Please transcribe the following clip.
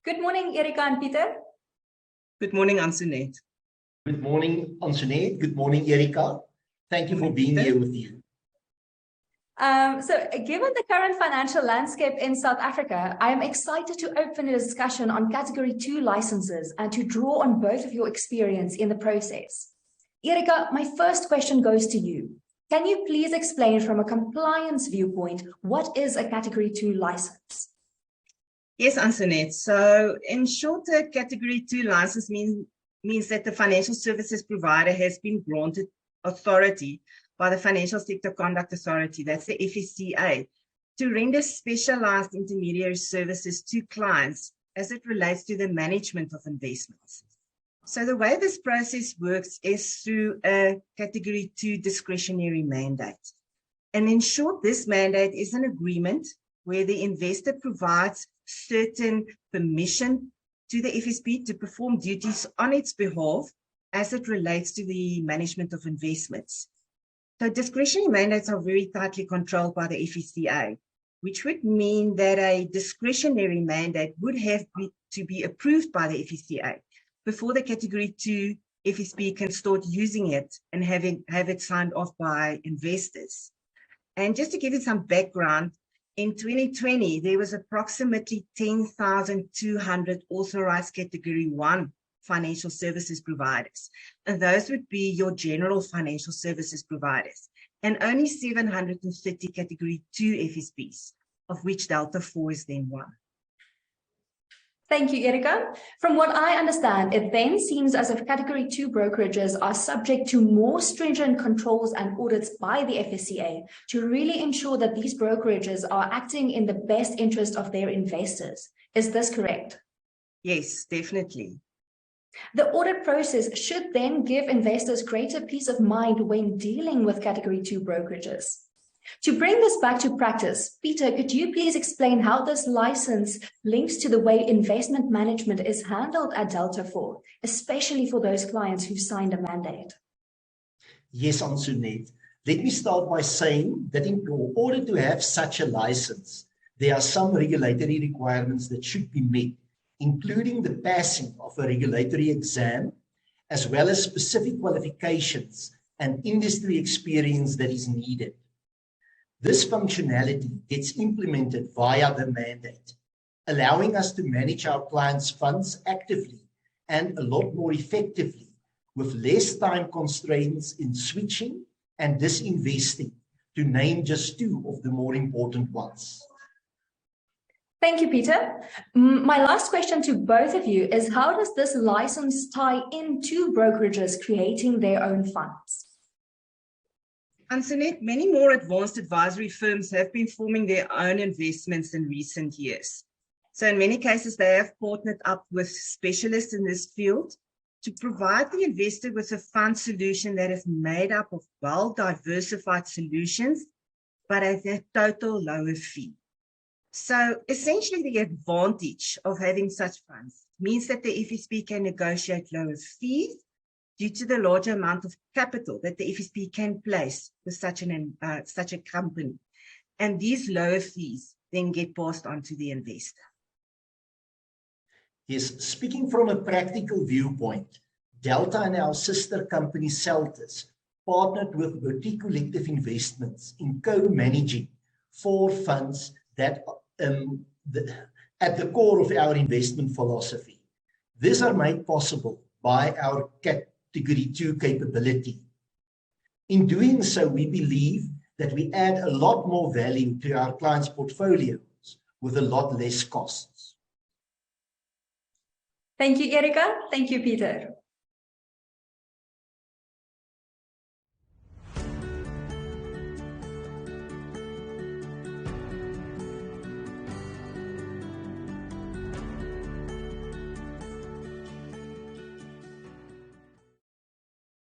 Good morning, Erika and Peter. Good morning, Ansonet. Good morning, Ansonet. Good morning, Erika. Thank you for being here with you. Given the current financial landscape in South Africa, I am excited to open a discussion on Category 2 licenses and to draw on both of your experience in the process. Erika, my first question goes to you. Can you please explain from a compliance viewpoint, what is a Category 2 license? Yes, Ansonet. So in short, a Category 2 license means that the financial services provider has been granted authority by the Financial Sector Conduct Authority, that's the FSCA, to render specialized intermediary services to clients as it relates to the management of investments. So the way this process works is through a Category 2 discretionary mandate. And in short, this mandate is an agreement where the investor provides certain permission to the FSP to perform duties on its behalf as it relates to the management of investments. So discretionary mandates are very tightly controlled by the FSCA, which would mean that a discretionary mandate would have to be approved by the FSCA before the Category 2 FSP can start using it and have it signed off by investors. And just to give you some background, in 2020, there was approximately 10,200 authorized Category 1 financial services providers. And those would be your general financial services providers. And only 730 Category 2 FSPs, of which Delta 4 is then one. Thank you, Erika. From what I understand, it then seems as if Category 2 brokerages are subject to more stringent controls and audits by the FSCA to really ensure that these brokerages are acting in the best interest of their investors. Is this correct? Yes, definitely. The audit process should then give investors greater peace of mind when dealing with Category 2 brokerages. To bring this back to practice, Peter, could you please explain how this license links to the way investment management is handled at Delta 4, especially for those clients who signed a mandate? Yes, Ansonet. Let me start by saying that in order to have such a license, there are some regulatory requirements that should be met, including the passing of a regulatory exam, as well as specific qualifications and industry experience that is needed. This functionality gets implemented via the mandate, allowing us to manage our clients' funds actively and a lot more effectively, with less time constraints in switching and disinvesting, to name just two of the more important ones. Thank you, Peter. My last question to both of you is, how does this license tie into brokerages creating their own funds? Ansonet, many more advanced advisory firms have been forming their own investments in recent years. So in many cases, they have partnered up with specialists in this field to provide the investor with a fund solution that is made up of well-diversified solutions, but at a total lower fee. So essentially, the advantage of having such funds means that the FSP can negotiate lower fees due to the larger amount of capital that the FSP can place with such a company. And these lower fees then get passed on to the investor. Yes, speaking from a practical viewpoint, Delta and our sister company Celtis partnered with Boutique Collective Investments in co-managing 4 funds that at the core of our investment philosophy. These are made possible by our Category 2 capability. In doing so, we believe that we add a lot more value to our clients' portfolios with a lot less costs. Thank you, Erika. Thank you, Peter.